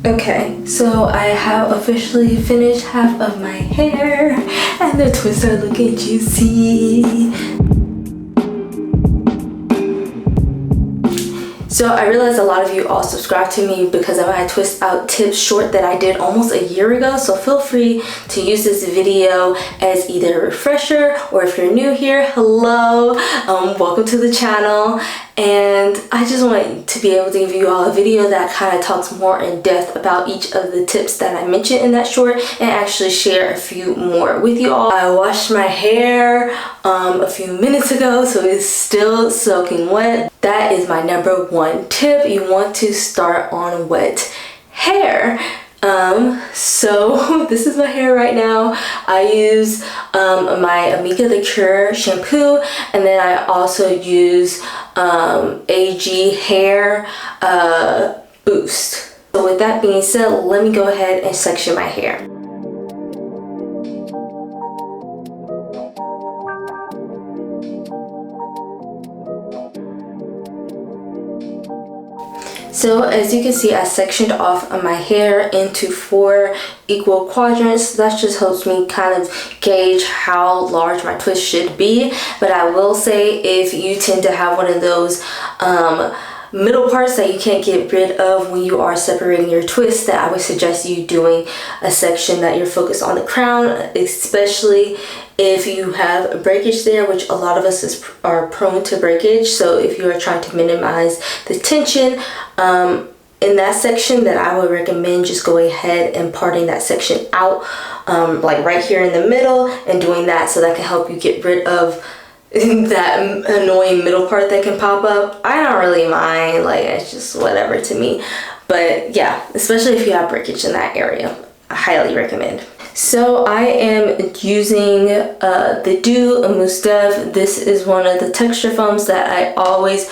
Okay, so I have officially finished half of my hair and the twists are looking juicy. So I realized a lot of you all subscribe to me because of my twist out tips short that I did almost a year ago. So feel free to use this video as either a refresher, or if you're new here, hello, welcome to the channel. And I just want to be able to give you all a video that kind of talks more in depth about each of the tips that I mentioned in that short, and actually share a few more with you all. I washed my hair a few minutes ago, so it's still soaking wet. That is my number one tip. You want to start on wet hair. So this is my hair right now. I use my Amiga The Cure shampoo, and then I also use AG hair boost. So with that being said, let me go ahead and section my hair. So as you can see, I sectioned off my hair into 4 equal quadrants. That just helps me kind of gauge how large my twist should be. But I will say, if you tend to have one of those middle parts that you can't get rid of when you are separating your twist, that I would suggest you doing a section that you're focused on the crown, especially if you have breakage there, which a lot of us are prone to breakage. So if you are trying to minimize the tension in that section, then I would recommend just going ahead and parting that section out, like right here in the middle, and doing that, so that can help you get rid of that annoying middle part that can pop up. I don't really mind, like, it's just whatever to me. But yeah, especially if you have breakage in that area, I highly recommend. So I am using the Do Mousse d'Oeuvre. This is one of the texture foams that I always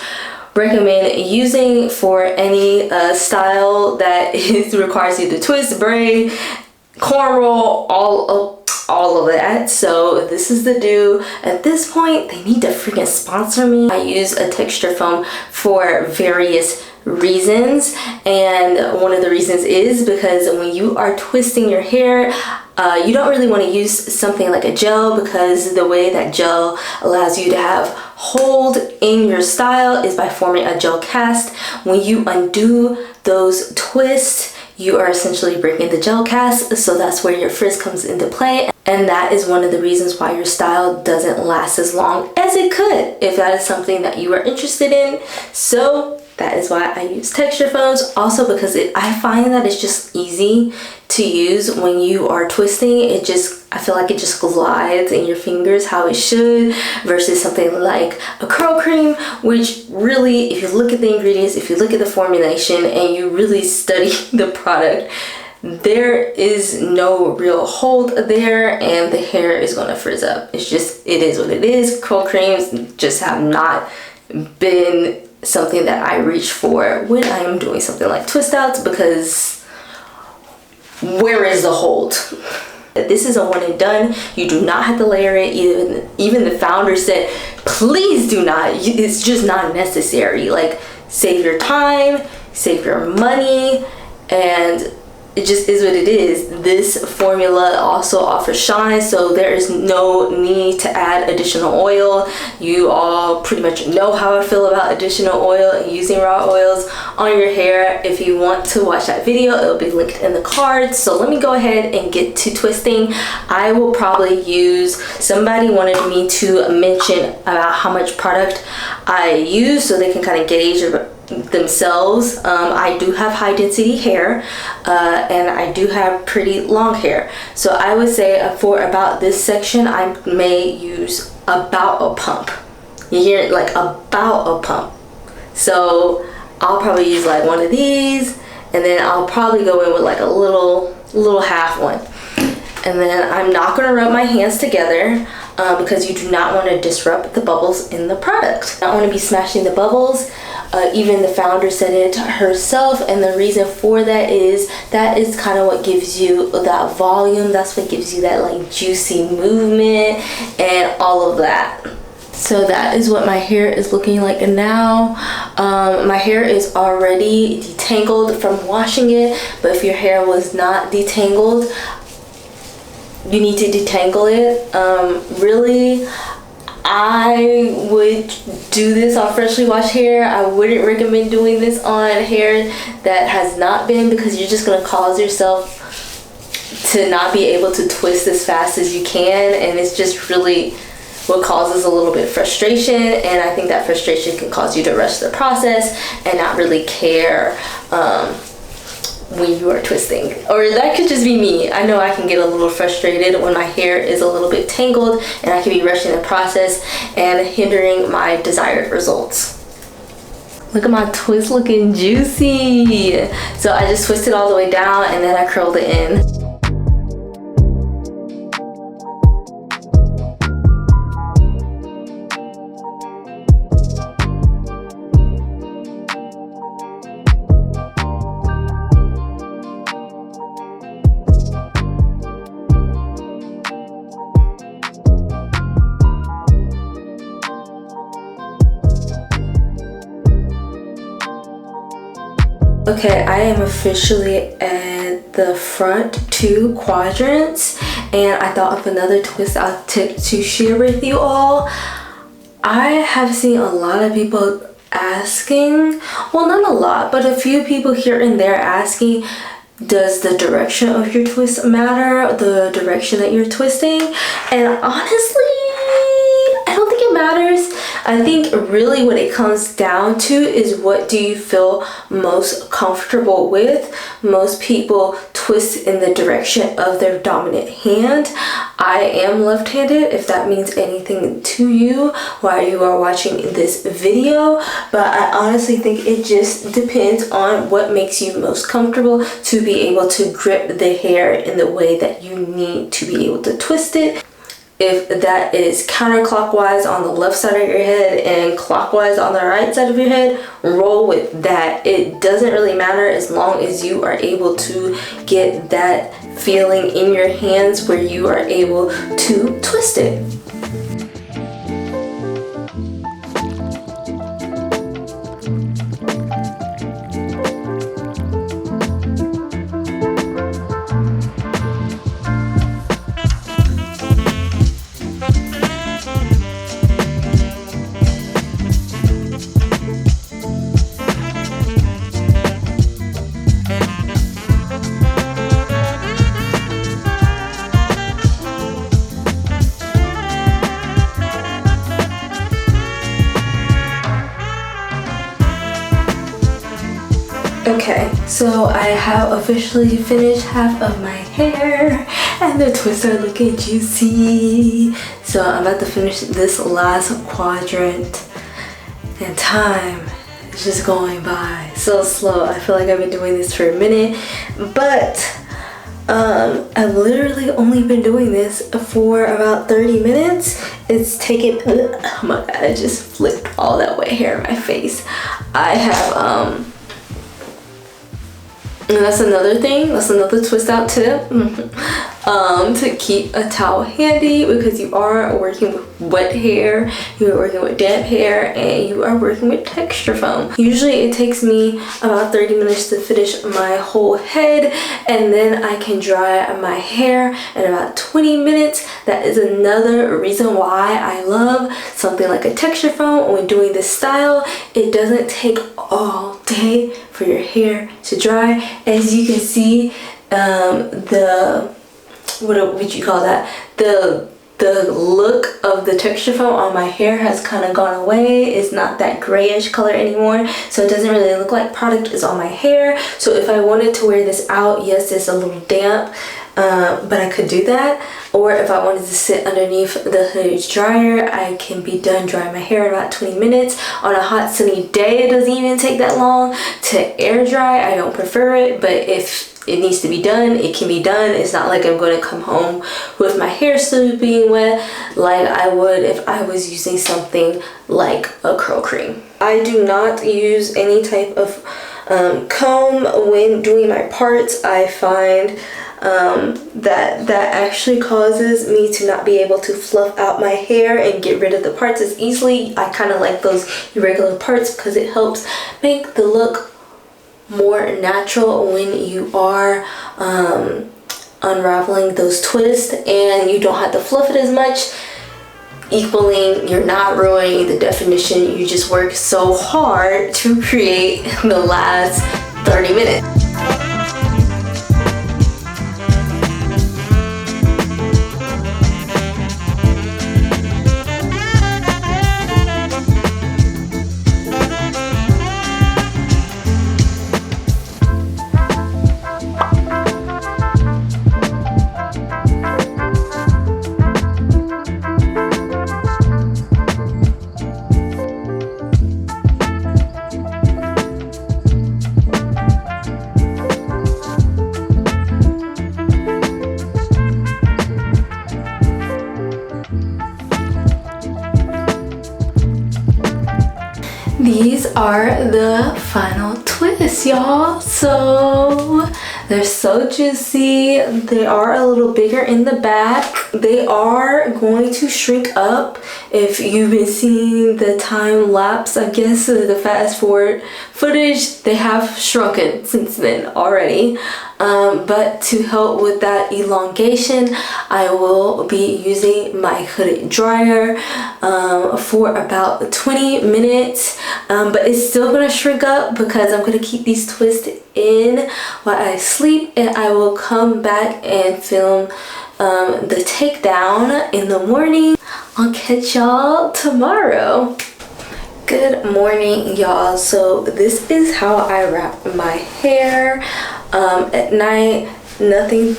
recommend using for any style that requires you to twist, braid, cornrow, all of that. So this is the Do. At this point, they need to freaking sponsor me. I use a texture foam for various reasons, and one of the reasons is because when you are twisting your hair, you don't really want to use something like a gel, because the way that gel allows you to have hold in your style is by forming a gel cast. When you undo those twists, you are essentially breaking the gel cast, so that's where your frizz comes into play, and that is one of the reasons why your style doesn't last as long as it could, if that is something that you are interested in. So that is why I use texture foams. Also because I find that it's just easy to use when you are twisting. I feel like it just glides in your fingers how it should, versus something like a curl cream, which really, if you look at the ingredients, if you look at the formulation, and you really study the product, there is no real hold there, and the hair is going to frizz up. It is what it is. Curl creams just have not been something that I reach for when I am doing something like Twistouts, because where is the hold? This is a one and done. You do not have to layer it. Even the founder said, please do not. It's just not necessary. Like, save your time, save your money, and it just is what it is. This formula also offers shine, so there is no need to add additional oil. You all pretty much know how I feel about additional oil and using raw oils on your hair. If you want to watch that video, it'll be linked in the cards. So let me go ahead and get to twisting. I will probably use, somebody wanted me to mention about how much product I use so they can kind of gauge themselves. I do have high density hair, and I do have pretty long hair, so I would say for about this section I may use about a pump. You hear it? Like, about a pump. So I'll probably use like one of these, and then I'll probably go in with like a little half one, and then I'm not going to rub my hands together because you do not want to disrupt the bubbles in the product. I don't want to be smashing the bubbles. Even the founder said it herself, and the reason for that is kind of what gives you that volume. That's what gives you that like juicy movement and all of that. So that is what my hair is looking like now. My hair is already detangled from washing it, but if your hair was not detangled, you need to detangle it. Really, I would do this on freshly washed hair. I wouldn't recommend doing this on hair that has not been, because you're just going to cause yourself to not be able to twist as fast as you can, and it's just really what causes a little bit of frustration, and I think that frustration can cause you to rush the process and not really care when you are twisting. Or that could just be me. I know I can get a little frustrated when my hair is a little bit tangled, and I can be rushing the process and hindering my desired results. Look at my twist looking juicy. So I just twisted all the way down and then I curled it in. Okay, I am officially at the front 2 quadrants, and I thought of another twist out tip to share with you all. I have seen a lot of people asking, well, not a lot, but a few people here and there asking, does the direction of your twist matter? The direction that you're twisting? And honestly, I don't think it matters. I think really what it comes down to is, what do you feel most comfortable with? Most people twist in the direction of their dominant hand. I am left-handed, if that means anything to you while you are watching this video, but I honestly think it just depends on what makes you most comfortable to be able to grip the hair in the way that you need to be able to twist it. If that is counterclockwise on the left side of your head and clockwise on the right side of your head, roll with that. It doesn't really matter as long as you are able to get that feeling in your hands where you are able to twist it. Okay, so I have officially finished half of my hair and the twists are looking juicy. So I'm about to finish this last quadrant, and time is just going by so slow. I feel like I've been doing this for a minute, but I've literally only been doing this for about 30 minutes. It's taken, oh my god, I just flipped all that wet hair in my face. I have and that's another thing, that's another twist out tip, to keep a towel handy, because you are working with wet hair, you are working with damp hair, and you are working with texture foam. Usually it takes me about 30 minutes to finish my whole head, and then I can dry my hair in about 20 minutes. That is another reason why I love something like a texture foam when doing this style. It doesn't take all day for your hair to dry. As you can see, what would you call that? The look of the texture foam on my hair has kind of gone away. It's not that grayish color anymore, so it doesn't really look like product is on my hair. So if I wanted to wear this out, yes, it's a little damp, but I could do that. Or if I wanted to sit underneath the hood dryer, I can be done drying my hair in about 20 minutes. On a hot sunny day, it doesn't even take that long to air dry. I don't prefer it, but if it needs to be done, it can be done. It's not like I'm going to come home with my hair still being wet like I would if I was using something like a curl cream. I do not use any type of comb when doing my parts. I find that actually causes me to not be able to fluff out my hair and get rid of the parts as easily. I kind of like those irregular parts because it helps make the look more natural when you are unraveling those twists, and you don't have to fluff it as much, equaling you're not ruining the definition you just worked so hard to create the last 30 minutes. These are the final twists, y'all. So they're so juicy. They are a little bigger in the back. They are going to shrink up. If you've been seeing the time lapse, I guess, the fast forward footage, they have shrunken since then already. But to help with that elongation, I will be using my hooded dryer for about 20 minutes. But it's still gonna shrink up because I'm gonna keep these twists in while I sleep, and I will come back and film the takedown in the morning. I'll catch y'all tomorrow. Good morning, y'all. So this is how I wrap my hair at night. Nothing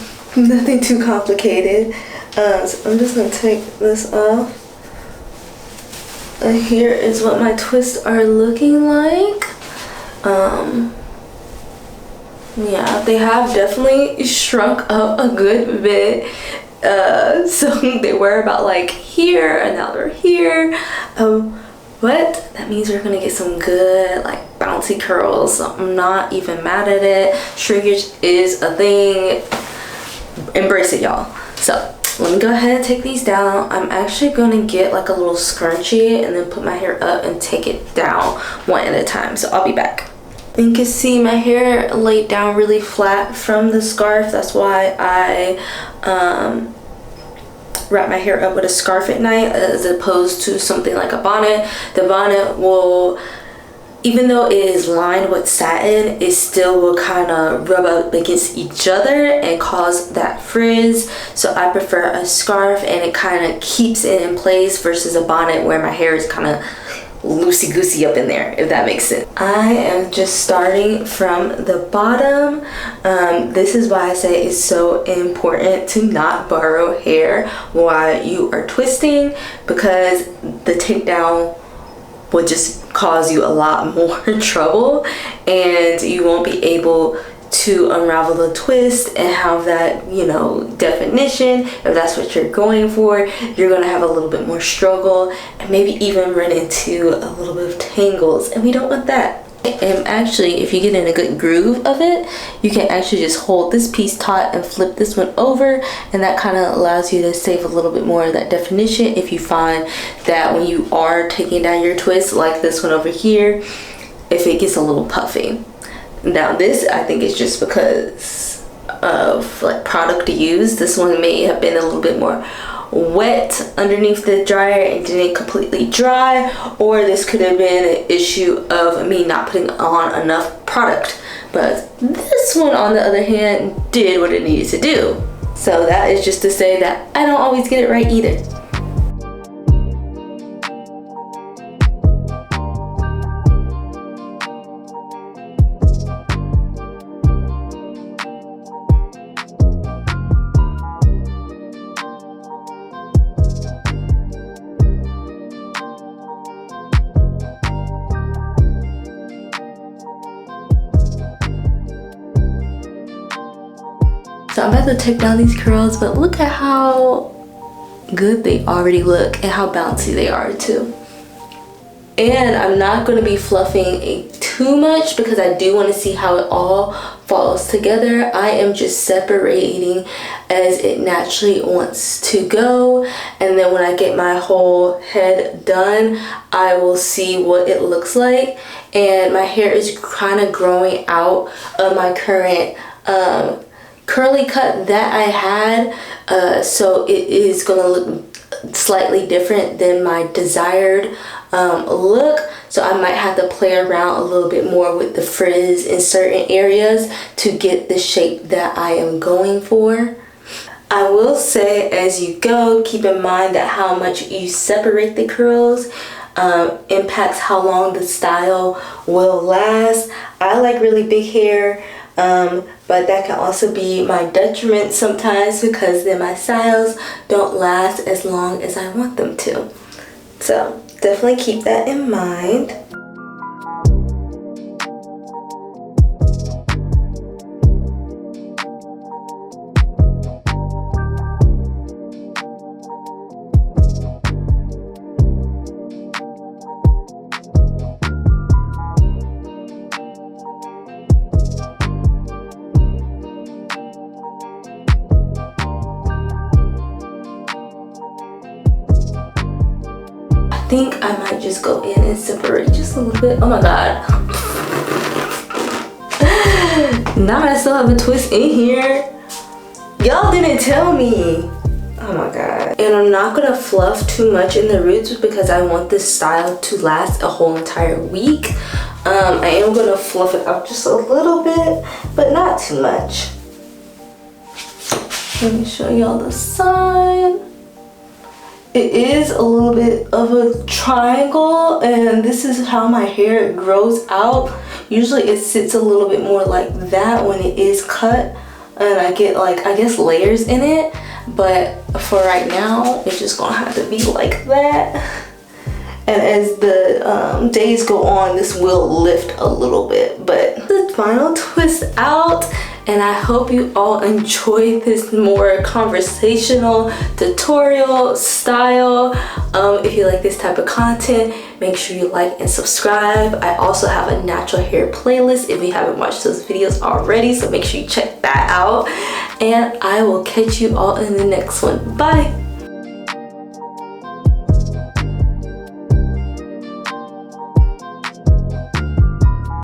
too complicated. So I'm just gonna take this off. And here is what my twists are looking like. Yeah, they have definitely shrunk up a good bit. So they were about like here, and now they're here. But that means we're gonna get some good like bouncy curls. So I'm not even mad at it. Shrinkage is a thing. Embrace it, y'all. So let me go ahead and take these down. I'm actually gonna get like a little scrunchie and then put my hair up and take it down one at a time. So I'll be back. You can see my hair laid down really flat from the scarf. That's why I wrap my hair up with a scarf at night as opposed to something like a bonnet. The bonnet will, even though it is lined with satin, it still will kind of rub up against each other and cause that frizz. So I prefer a scarf, and it kind of keeps it in place versus a bonnet where my hair is kind of loosey-goosey up in there, if that makes sense. I am just starting from the bottom. This is why I say it's so important to not borrow hair while you are twisting, because the takedown will just cause you a lot more trouble, and you won't be able to unravel the twist and have that, you know, definition. If that's what you're going for, you're gonna have a little bit more struggle and maybe even run into a little bit of tangles, and we don't want that. And actually, if you get in a good groove of it, you can actually just hold this piece taut and flip this one over, and that kind of allows you to save a little bit more of that definition if you find that when you are taking down your twist, like this one over here, if it gets a little puffy. Now this, I think, is just because of like product to use. This one may have been a little bit more wet underneath the dryer and didn't completely dry, or this could have been an issue of me not putting on enough product. But this one, on the other hand, did what it needed to do. So that is just to say that I don't always get it right either. So I'm about to take down these curls, but look at how good they already look and how bouncy they are too. And I'm not going to be fluffing a too much because I do want to see how it all falls together. I am just separating as it naturally wants to go, and then when I get my whole head done, I will see what it looks like. And my hair is kind of growing out of my current curly cut that I had, so it is gonna look slightly different than my desired look. So I might have to play around a little bit more with the frizz in certain areas to get the shape that I am going for. I will say, as you go, keep in mind that how much you separate the curls impacts how long the style will last. I like really big hair, but that can also be my detriment sometimes because then my styles don't last as long as I want them to. So definitely keep that in mind. I think I might just go in and separate just a little bit. Oh my god. Now I still have a twist in here. Y'all didn't tell me. Oh my god. And I'm not gonna fluff too much in the roots because I want this style to last a whole entire week. I am gonna fluff it up just a little bit, but not too much. Let me show y'all the side. It is a little bit of a triangle, and this is how my hair grows out. Usually it sits a little bit more like that when it is cut, and I get like, I guess, layers in it. But for right now, it's just gonna have to be like that. And as the days go on, this will lift a little bit. But the final twist out, and I hope you all enjoy this more conversational tutorial style. If you like this type of content, make sure you like and subscribe. I also have a natural hair playlist if you haven't watched those videos already, so make sure you check that out. And I will catch you all in the next one. Bye.